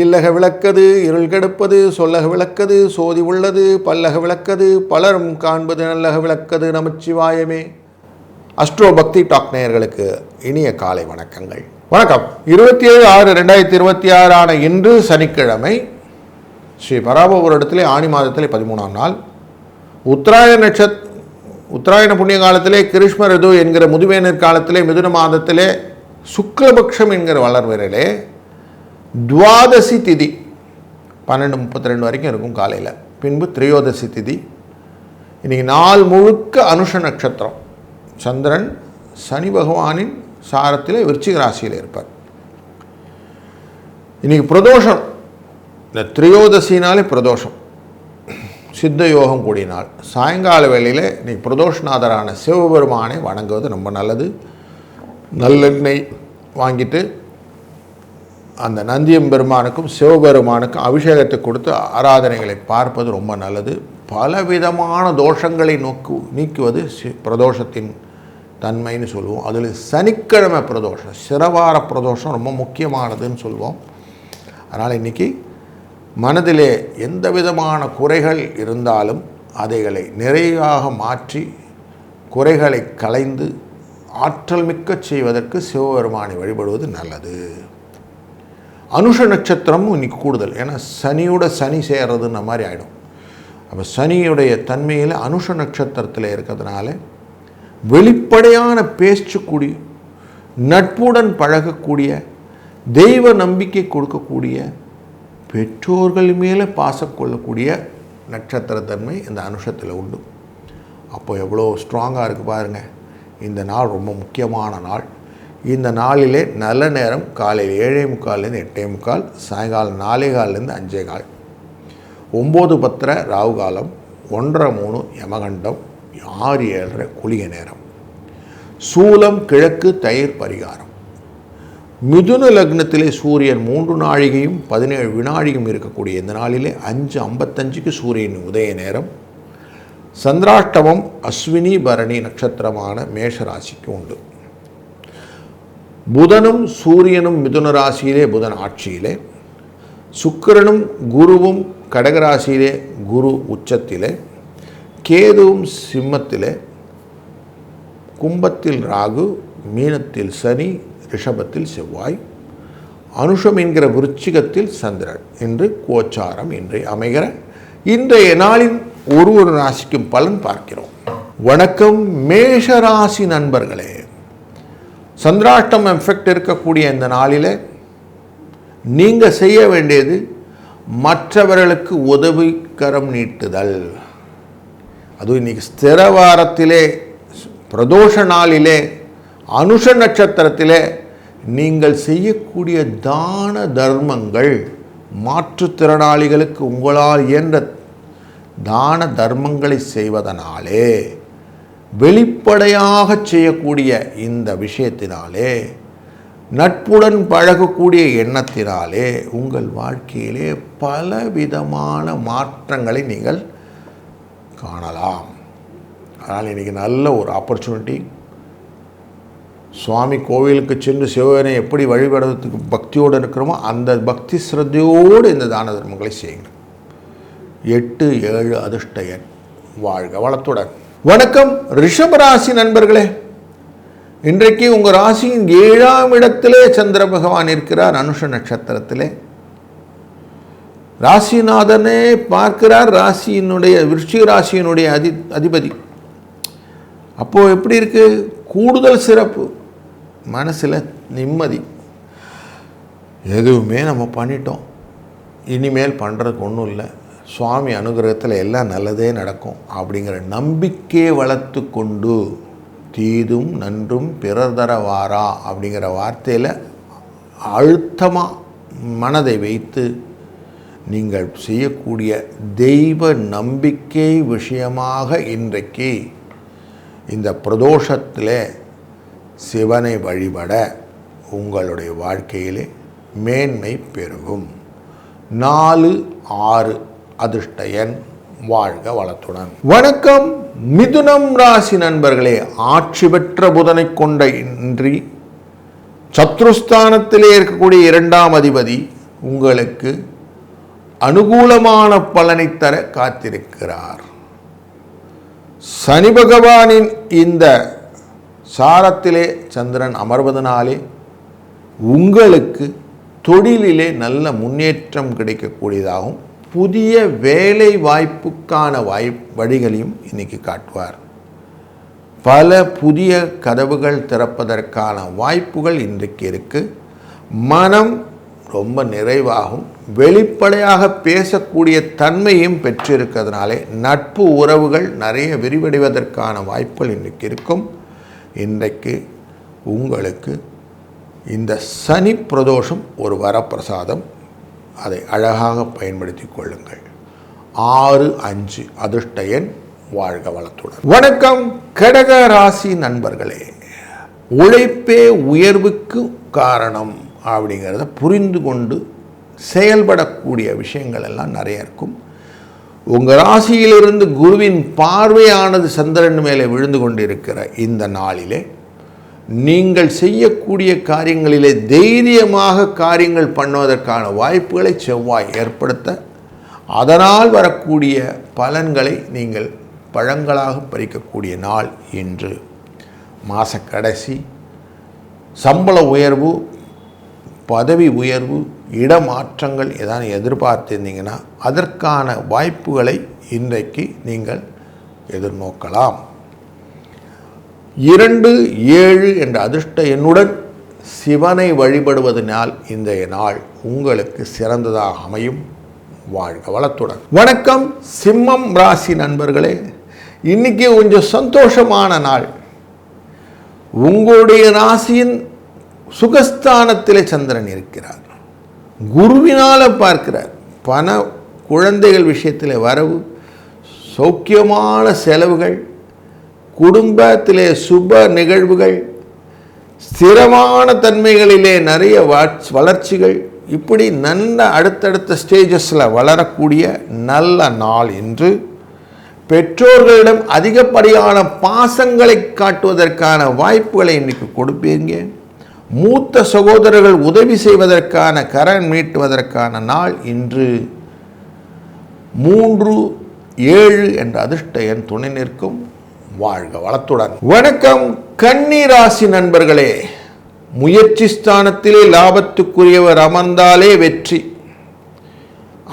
இல்லக விளக்கது இருள் கெடுப்பது சொல்லக விளக்கது சோதி உள்ளது பல்லக விளக்கது பலரும் காண்பது நல்லக விளக்கது நமச்சிவாயமே. அஸ்ட்ரோ பக்தி டாக் நேயர்களுக்கு இனிய காலை வணக்கங்கள். வணக்கம். 27/6/2026 ஆன இன்று சனிக்கிழமை ஸ்ரீ பராபவரிடத்திலே ஆணி மாதத்திலே 13ஆம் நாள் உத்தராயண புண்ணிய காலத்திலே கிருஷ்ண ரிது என்கிற முதுவேனர் காலத்திலே மிதுன மாதத்திலே சுக்லபக்ஷம் என்கிற வளர்வரிலே துவாதசி திதி 12:32 வரைக்கும் இருக்கும் காலையில். பின்பு திரையோதசி திதி. இன்றைக்கி நாள் முழுக்க அனுஷ நட்சத்திரம். சந்திரன் சனி பகவானின் சாரத்தில் விருச்சிக ராசியில் இருப்பார். இன்றைக்கி பிரதோஷம். இந்த திரையோதசினாலே பிரதோஷம், சித்த யோகம் கூடிய நாள். சாயங்கால வேளையில் இன்றைக்கி பிரதோஷநாதரான சிவபெருமானை வணங்குவது ரொம்ப நல்லது. நல்லெண்ணெய் வாங்கிட்டு அந்த நந்தியம்பெருமானுக்கும் சிவபெருமானுக்கும் அபிஷேகத்தை கொடுத்து ஆராதனைகளை பார்ப்பது ரொம்ப நல்லது. பலவிதமான தோஷங்களை நீக்குவது பிரதோஷத்தின் தன்மைன்னு சொல்லுவோம். அதில் சனிக்கிழமை பிரதோஷம், சிரவார பிரதோஷம் ரொம்ப முக்கியமானதுன்னு சொல்லுவோம். அதனால் இன்றைக்கி மனதிலே எந்த விதமான குறைகள் இருந்தாலும் அதைகளை நிறைவாக மாற்றி குறைகளை களைந்து ஆற்றல் மிக்க செய்வதற்கு சிவபெருமானை வழிபடுவது நல்லது. அனுஷ நட்சத்திரமும் இன்னைக்கு கூடுதல். ஏன்னா சனியோட சனி சேர்றதுன்ன மாதிரி ஆகிடும். அப்போ சனியுடைய தன்மையில் அனுஷ நட்சத்திரத்தில் இருக்கிறதுனால வெளிப்படையான பேச்சக்கூடிய, நட்புடன் பழகக்கூடிய, தெய்வ நம்பிக்கை கொடுக்கக்கூடிய, பெற்றோர்கள் மேலே பாசம் கொள்ளக்கூடிய நட்சத்திரத்தன்மை இந்த அனுஷத்தில் உண்டு. அப்போ எவ்வளோ ஸ்ட்ராங்காக இருக்குது பாருங்கள். இந்த நாள் ரொம்ப முக்கியமான நாள். இந்த நாளிலே நல்ல நேரம் காலையில் 7:45 8:45, சாயங்காலம் 4:15 5:15, 9:10 ராகு காலம், 1:03 யமகண்டம், 6:07 குளிகை நேரம். சூலம் கிழக்கு, தயிர் பரிகாரம். மிதுன லக்னத்திலே சூரியன் 3 நாழிகையும் 17 வினாழியும் இருக்கக்கூடிய இந்த நாளிலே 5:55 சூரியன் உதய நேரம். சந்திராஷ்டமம் அஸ்வினி பரணி நட்சத்திரமான மேஷராசிக்கு உண்டு. புதனும் சூரியனும் மிதுன ராசியிலே புதன் ஆட்சியிலே, சுக்கிரனும் குருவும் கடகராசியிலே குரு உச்சத்திலே, கேதுவும் சிம்மத்திலே, கும்பத்தில் ராகு, மீனத்தில் சனி, ரிஷபத்தில் செவ்வாய், அனுஷம் என்கிற விருச்சிகத்தில் சந்திரன் என்று கோச்சாரம் இன்றைய அமைகிற இன்றைய நாளின் ஒரு ராசிக்கும் பலன் பார்க்கிறோம். வணக்கம் மேஷராசி நண்பர்களே. சந்திராஷ்டம் எஃபெக்ட் இருக்கக்கூடிய இந்த நாளில் நீங்கள் செய்ய வேண்டியது மற்றவர்களுக்கு உதவிக்கரம் நீட்டுதல். அதுவும் இன்றைக்கி ஸ்திரவாரத்திலே பிரதோஷ நாளிலே அனுஷ நட்சத்திரத்திலே நீங்கள் செய்யக்கூடிய தான தர்மங்கள், மாற்றுத்திறனாளிகளுக்கு உங்களால் இயன்ற தான தர்மங்களை செய்வதனாலே, வெளிப்படையாக செய்யக்கூடிய இந்த விஷயத்தினாலே, நட்புடன் பழகக்கூடிய எண்ணத்தினாலே உங்கள் வாழ்க்கையிலே பலவிதமான மாற்றங்களை நீங்கள் காணலாம். அதனால் இன்றைக்கி நல்ல ஒரு ஆப்பர்ச்சுனிட்டி. சுவாமி கோவிலுக்கு சென்று சிவனை எப்படி வழிபடுறதுக்கு பக்தியோடு இருக்கிறோமோ அந்த பக்தி ஸ்ரத்தையோடு இந்த தான தர்மங்களை செய்யுங்க. 8 7 அதிர்ஷ்ட எண். வாழ்க வளத்துடன். வணக்கம் ரிஷபராசி நண்பர்களே. இன்றைக்கு உங்கள் ராசியின் 7ஆம் இடத்திலே சந்திர பகவான் இருக்கிறார். அனுஷ நட்சத்திரத்திலே ராசிநாதனே பார்க்கிறார். ராசியினுடைய விருச்சிக ராசியினுடைய அதிபதி. அப்போது எப்படி இருக்குது? கூடுதல் சிறப்பு. மனசில் நிம்மதி. எதுவுமே நம்ம பண்ணிட்டோம், இனிமேல் பண்ணுறதுக்கு ஒன்றும் இல்லை, சுவாமி அனுகிரகத்தில் எல்லாம் நல்லதே நடக்கும் அப்படிங்கிற நம்பிக்கையை வளர்த்து கொண்டு, தீதும் நன்றும் பிறர் தர வாரா அப்படிங்கிற வார்த்தையில் அழுத்தமாக மனதை வைத்து நீங்கள் செய்யக்கூடிய தெய்வ நம்பிக்கை விஷயமாக இன்றைக்கு இந்த பிரதோஷத்தில் சிவனை வழிபட உங்களுடைய வாழ்க்கையிலே மேன்மை பெருகும். 4 6 அதிர்ஷ்ட எண். வாழ்க வளத்துடன். வணக்கம் மிதுனம் ராசி நண்பர்களே. ஆட்சி பெற்ற புதனை கொண்ட இன்றி சத்ருஸ்தானத்திலே இருக்கக்கூடிய 2ஆம் அதிபதி உங்களுக்கு அனுகூலமான பலனை தர காத்திருக்கிறார். சனி பகவானின் இந்த சாரத்திலே சந்திரன் அமர்வதனாலே உங்களுக்கு தொழிலிலே நல்ல முன்னேற்றம் கிடைக்கக்கூடியதாகவும் புதிய வேலை வாய்ப்புக்கான வழிகளையும் இன்னைக்கு காட்டுவார். பல புதிய கதவுகள் திறப்பதற்கான வாய்ப்புகள் இன்றைக்கு இருக்கு. மனம் ரொம்ப நிறைவாகும், வெளிப்படையாக பேசக்கூடிய தன்மையும் பெற்றிருக்கிறதுனாலே நட்பு உறவுகள் நிறைய விரிவடைவதற்கான வாய்ப்புகள் இன்றைக்கு இருக்கும். இன்றைக்கு உங்களுக்கு இந்த சனி பிரதோஷம் ஒரு வரப்பிரசாதம், அதை அழகாக பயன்படுத்தி கொள்ளுங்கள். 6-5 அதிர்ஷ்ட எண். வாழ்க வளத்துடன். வணக்கம் கடக ராசி நண்பர்களே. உழைப்பே உயர்வுக்கு காரணம் அப்படிங்கிறத புரிந்து கொண்டு செயல்படக்கூடிய விஷயங்கள் எல்லாம் நிறைய இருக்கும். உங்கள் ராசியிலிருந்து குருவின் பார்வையானது சந்திரன் மேலே விழுந்து கொண்டிருக்கிற இந்த நாளிலே நீங்கள் செய்யக்கூடிய காரியங்களிலே தைரியமாக காரியங்கள் பண்ணுவதற்கான வாய்ப்புகளை செவ்வாய் ஏற்படுத்த, அதனால் வரக்கூடிய பலன்களை நீங்கள் பழங்களாக பறிக்கக்கூடிய நாள் இன்று. மாத கடைசி சம்பள உயர்வு, பதவி உயர்வு, இடமாற்றங்கள் ஏதாவது எதிர்பார்த்திருந்தீங்கன்னா அதற்கான வாய்ப்புகளை இன்றைக்கு நீங்கள் எதிர்நோக்கலாம். 2-7 என்ற அதிர்ஷ்ட எண்ணுடன் சிவனை வழிபடுவதனால் இன்றைய நாள் உங்களுக்கு சிறந்ததாக அமையும். வாழ்க வளத்துடன். வணக்கம் சிம்மம் ராசி நண்பர்களே. இன்னைக்கு கொஞ்சம் சந்தோஷமான நாள். உங்களுடைய ராசியின் சுகஸ்தானத்திலே சந்திரன் இருக்கிறார், குருவினால் பார்க்கிறார். பண குழந்தைகள் விஷயத்தில் வரவு, சௌக்கியமான செலவுகள், குடும்பத்திலே சுப நிகழ்வுகள், ஸ்திரமான தன்மைகளிலே நிறைய வளர்ச்சிகள், இப்படி நல்ல அடுத்தடுத்த ஸ்டேஜஸில் வளரக்கூடிய நல்ல நாள் இன்று. பெற்றோர்களிடம் அதிகப்படியான பாசங்களை காட்டுவதற்கான வாய்ப்புகளை இன்னைக்கு கொடுப்பீங்க. மூத்த சகோதரர்கள் உதவி செய்வதற்கான கடன் மீட்டுவதற்கான நாள் இன்று. 3-7 என்ற அதிர்ஷ்ட எண் துணை நிற்கும். வாழ்க வளத்துடன். வணக்கம் கன்னி ராசி நண்பர்களே. முயற்சி ஸ்தானத்திலே லாபத்துக்குரியவர் அமர்ந்தாலே வெற்றி.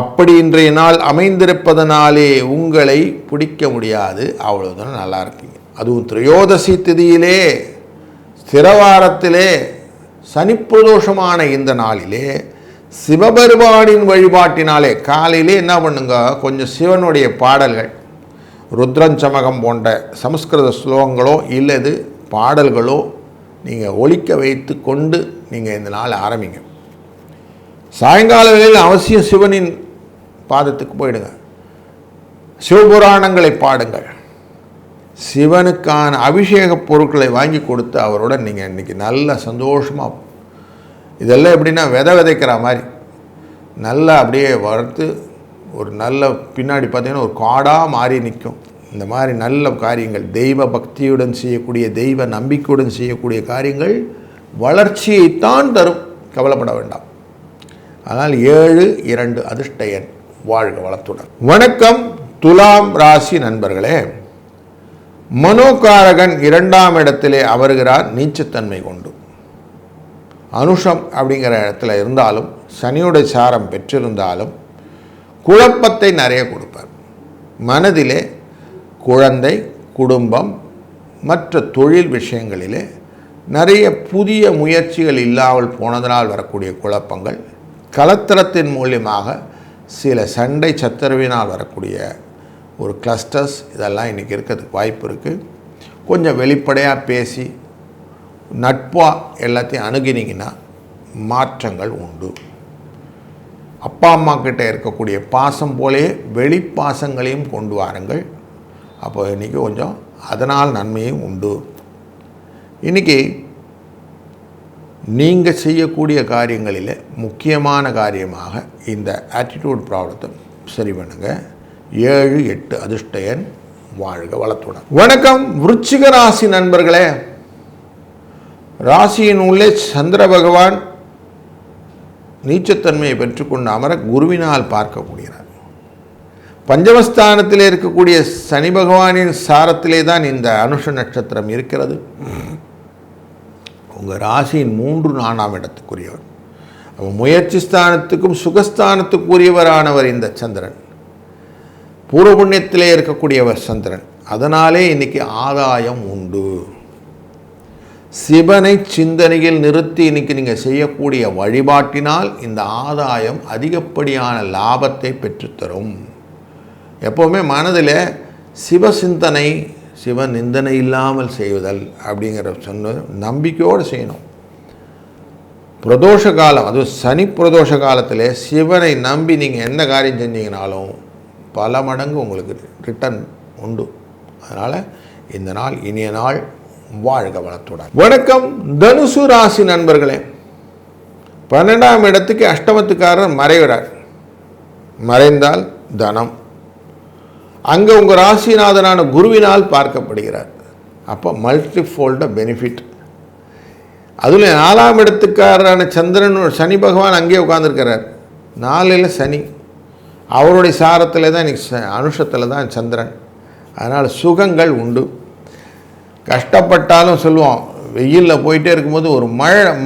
அப்படி இன்றைய நாள் அமைந்திருப்பதனாலே உங்களை பிடிக்க முடியாது, அவ்வளவுதான் நல்லா இருக்கீங்க. அதுவும் திரையோதசி திதியிலே ஸ்திரவாரத்திலே சனிப்பிரதோஷமான இந்த நாளிலே சிவபெருமானின் வழிபாட்டினாலே காலையிலே என்ன பண்ணுங்க, கொஞ்சம் சிவனுடைய பாடல்கள், ருத்ரஞ்சமகம் போன்ற சமஸ்கிருத ஸ்லோகங்களோ இல்லது பாடல்களோ நீங்கள் ஒலிக்க வைத்து கொண்டு நீங்கள் இந்த நாள் ஆரம்பிங்க. சாயங்கால வேளையில் அவசியம் சிவனின் பாதத்துக்கு போயிடுங்க, சிவபுராணங்களை பாடுங்கள், சிவனுக்கான அபிஷேக பொருட்களை வாங்கி கொடுத்து அவருடன் நீங்கள் இன்றைக்கி நல்ல சந்தோஷமாக, இதெல்லாம் எப்படின்னா விதைக்கிற மாதிரி நல்லா அப்படியே வளர்த்து ஒரு நல்ல பின்னாடி பார்த்தீங்கன்னா ஒரு காடாக மாறி நிற்கும். இந்த மாதிரி நல்ல காரியங்கள், தெய்வ பக்தியுடன் செய்யக்கூடிய, தெய்வ நம்பிக்கையுடன் செய்யக்கூடிய காரியங்கள் வளர்ச்சியைத்தான் தரும், கவலைப்பட வேண்டாம். அதனால் 7-2 அதிர்ஷ்ட எண். வாழ்க வளத்துடன். வணக்கம் துலாம் ராசி நண்பர்களே. மனோகாரகன் 2ஆம் இடத்திலே அமர்கிறார் நீச்சத்தன்மை கொண்டு. அனுஷம் அப்படிங்கிற இடத்துல இருந்தாலும் சனியுடைய சாரம் பெற்றிருந்தாலும் குழப்பத்தை நிறைய கொடுப்பார். மனதிலே குழந்தை, குடும்பம், மற்ற தொழில் விஷயங்களிலே நிறைய புதிய முயற்சிகள் இல்லாமல் போனதனால் வரக்கூடிய குழப்பங்கள், கலத்திரத்தின் மூலியமாக சில சண்டை சச்சரவினால் வரக்கூடிய ஒரு கிளஸ்டர்ஸ், இதெல்லாம் இன்றைக்கி இருக்கிறதுக்கு வாய்ப்பு இருக்குது. கொஞ்சம் வெளிப்படையாக பேசி நட்பாக எல்லாத்தையும் அணுகினீங்கன்னா மாற்றங்கள் உண்டு. அப்பா அம்மா கிட்ட இருக்கக்கூடிய பாசம் போலே வெளிப்பாசங்களையும் கொண்டு வாருங்கள். அப்போ இன்றைக்கி கொஞ்சம் அதனால் நன்மையும் உண்டு. இன்றைக்கி நீங்கள் செய்யக்கூடிய காரியங்களில் முக்கியமான காரியமாக இந்த ஆட்டிடியூட் ப்ராப்ளத்தை சரி பண்ணுங்கள். 7-8 அதிர்ஷ்ட எண். வாழ்க வளத்துடன். வணக்கம் விருச்சிக ராசி நண்பர்களே. ராசியின் உள்ளே சந்திர பகவான் நீச்சத்தன்மையை பெற்றுக்கொண்டு அமர குருவினால் பார்க்கக்கூடியவர். பஞ்சமஸ்தானத்தில் இருக்கக்கூடிய சனி பகவானின் சாரத்திலே தான் இந்த அனுஷ நட்சத்திரம் இருக்கிறது. உங்கள் ராசியின் 3, 4ஆம் இடத்துக்குரியவர். முயற்சி ஸ்தானத்துக்கும் சுகஸ்தானத்துக்குரியவரானவர் இந்த சந்திரன். பூர்வ புண்ணியத்திலே இருக்கக்கூடியவர் சந்திரன். அதனாலே இன்னைக்கு ஆதாயம் உண்டு. சிவனை சிந்தனையில் நிறுத்தி இன்னைக்கு நீங்கள் செய்யக்கூடிய வழிபாட்டினால் இந்த ஆதாயம் அதிகப்படியான லாபத்தை பெற்றுத்தரும். எப்போவுமே மனதில் சிவ சிந்தனை, சிவ நிந்தனை இல்லாமல் செய்வதல் அப்படிங்கிற சொன்ன நம்பிக்கையோடு செய்யணும். பிரதோஷ காலம், அதுவும் சனி பிரதோஷ காலத்தில் சிவனை நம்பி நீங்கள் எந்த காரியம் செஞ்சீங்கனாலும் பல மடங்கு உங்களுக்கு ரிட்டர்ன் உண்டு. அதனால் இந்த நாள் இனிய நாள். வாழ்க வளத்துடன். வணக்கம் தனுசு ராசி நண்பர்களே. 12ஆம் இடத்துக்கு அஷ்டமத்துக்காரர் மறைகிறார். மறைந்தால் தனம் அங்கே உங்கள் ராசிநாதனான குருவினால் பார்க்கப்படுகிறார். அப்போ மல்டிஃபோல்ட பெனிஃபிட். அதில் 4ஆம் இடத்துக்காரரான சந்திரன் சனி பகவான் அங்கேயே உட்கார்ந்துருக்கிறார். 4ல் சனி, அவருடைய சாரத்தில் தான் இன்றைக்கி அனுஷத்தில் தான் சந்திரன். அதனால் சுகங்கள் உண்டு. கஷ்டப்பட்டாலும் சொல்லுவோம், வெயிலில் போயிட்டே இருக்கும்போது ஒரு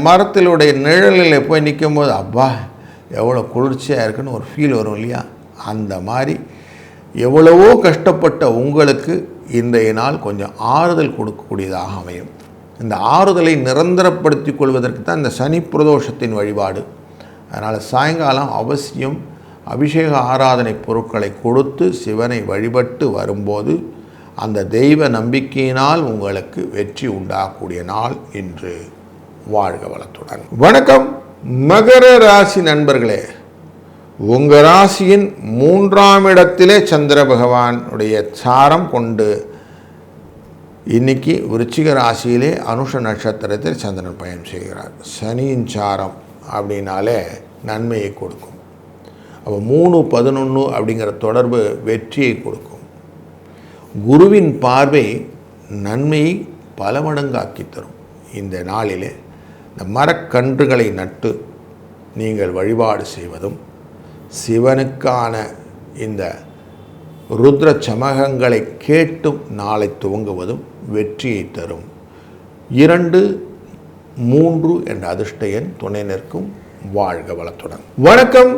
மரத்திலுடைய நிழலில் போய் நிற்கும் போது அப்பா எவ்வளோ குளிர்ச்சியாக இருக்குன்னு ஒரு ஃபீல் வரும் இல்லையா? அந்த மாதிரி எவ்வளவோ கஷ்டப்பட்ட உங்களுக்கு இன்றைய நாள் கொஞ்சம் ஆறுதல் கொடுக்கக்கூடியதாக அமையும். இந்த ஆறுதலை நிரந்தரப்படுத்தி கொள்வதற்கு தான் இந்த சனி பிரதோஷத்தின் வழிபாடு. அதனால் சாயங்காலம் அவசியம் அபிஷேக ஆராதனை பொருட்களை கொடுத்து சிவனை வழிபட்டு வரும்போது அந்த தெய்வ நம்பிக்கையினால் உங்களுக்கு வெற்றி உண்டாகக்கூடிய நாள் இன்று. வாழ்க வளத்துடன். வணக்கம் மகர ராசி நண்பர்களே. உங்கள் ராசியின் 3ஆம் இடத்திலே சந்திர பகவானுடைய சாரம் கொண்டு இன்னைக்கு விருச்சிக ராசியிலே அனுஷ நட்சத்திரத்தில் சந்திரன் பயணம் செய்கிறார். சனியின் சாரம் அப்படின்னாலே நன்மையை கொடுக்கும். அப்போ 3, 11 அப்படிங்கிற தொடர்பு வெற்றியை கொடுக்கும். குருவின் பார்வை நன்மையை பல மடங்காக்கி தரும். இந்த நாளிலே இந்த மரக்கன்றுகளை நட்டு நீங்கள் வழிபாடு செய்வதும் சிவனுக்கான இந்த ருத்ர சமகங்களை கேட்டும் நாளை துவங்குவதும் வெற்றியை தரும். 2, 3 என்ற அதிர்ஷ்ட எண் துணை நிற்கும். வாழ்க வளத்துடன். வணக்கம்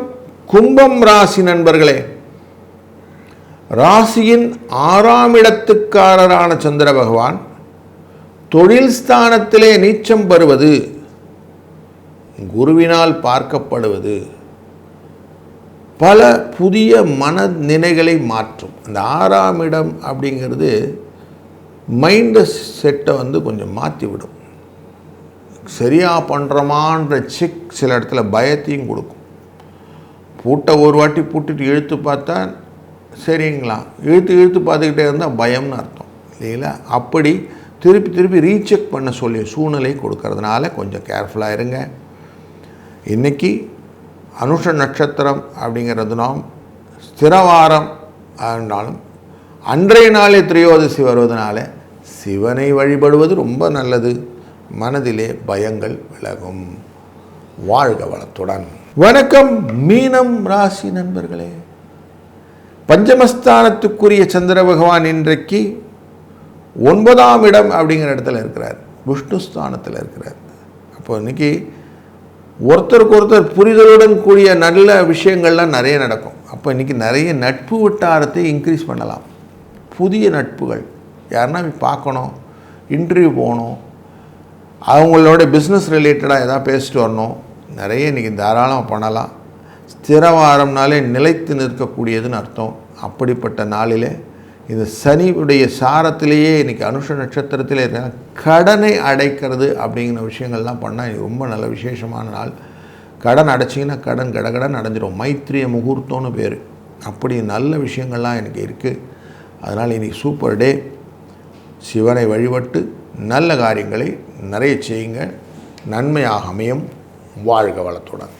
கும்பம் ராசி நண்பர்களே. ராசியின் 6ஆம் இடத்துக்காரரான சந்திர பகவான் தொழில் ஸ்தானத்திலே நீச்சம் பெறுவது, குருவினால் பார்க்கப்படுவது பல புதிய மனநிலைகளை மாற்றும். அந்த 6ஆம் இடம் அப்படிங்கிறது மைண்ட் செட்டை கொஞ்சம் மாற்றி விடும். சரியாக பண்ணுறோமான்ற சில இடத்துல பயத்தையும் கொடுக்கும். பூட்டை ஒரு வாட்டி பூட்டிட்டு இழுத்து பார்த்தா சரிங்களா, இழுத்து பார்த்துக்கிட்டே இருந்தால் பயம்னு அர்த்தம் இல்லைங்களா? அப்படி திருப்பி ரீசெக் பண்ண சொல்லி சூழ்நிலை கொடுக்கறதுனால கொஞ்சம் கேர்ஃபுல்லாக இருங்க. இன்றைக்கி அனுஷ நட்சத்திரம் அப்படிங்கிறது நாம் ஸ்திரவாரம் ஆனாலும் அன்றைய நாளே திரையோதசி வருவதனால சிவனை வழிபடுவது ரொம்ப நல்லது. மனதிலே பயங்கள் விலகும். வாழ்க வளத்துடன். வணக்கம் மீனம் ராசி நண்பர்களே. பஞ்சமஸ்தானத்துக்குரிய சந்திர பகவான் இன்றைக்கு 9ஆம் இடம் அப்படிங்கிற இடத்துல இருக்கிறார். விஷ்ணுஸ்தானத்தில் இருக்கிறார். அப்போ இன்றைக்கி ஒருத்தருக்கு ஒருத்தர் புரிதலுடன் கூடிய நல்ல விஷயங்கள்லாம் நிறைய நடக்கும். அப்போ இன்றைக்கி நிறைய நட்பு வட்டாரத்தை இன்க்ரீஸ் பண்ணலாம். புதிய நட்புகள் யாருன்னா பார்க்கணும், இன்டர்வியூ போகணும், அவங்களோட பிஸ்னஸ் ரிலேட்டடாக எதாவது பேசிட்டு வரணும், நிறைய இன்றைக்கி தாராளமாக பண்ணலாம். ஸ்திரவாரம்னாலே நிலைத்து நிற்கக்கூடியதுன்னு அர்த்தம். அப்படிப்பட்ட நாளிலே இந்த சனியுடைய சாரத்திலேயே இன்றைக்கி அனுஷ நட்சத்திரத்திலே இருக்காங்க. கடனை அடைக்கிறது அப்படிங்கிற விஷயங்கள்லாம் பண்ணால் ரொம்ப நல்ல விசேஷமான நாள். கடன் அடைச்சிங்கன்னா கடன் கடகடன் அடைஞ்சிடும். மைத்திரிய முகூர்த்தம்னு பேர். அப்படி நல்ல விஷயங்கள்லாம் எனக்கு இருக்குது. அதனால் இன்றைக்கி சூப்பர் டே. சிவனை வழிபட்டு நல்ல காரியங்களை நிறைய செய்யுங்க. நன்மையாக அமையும். வாழ்க வளத்துடன்.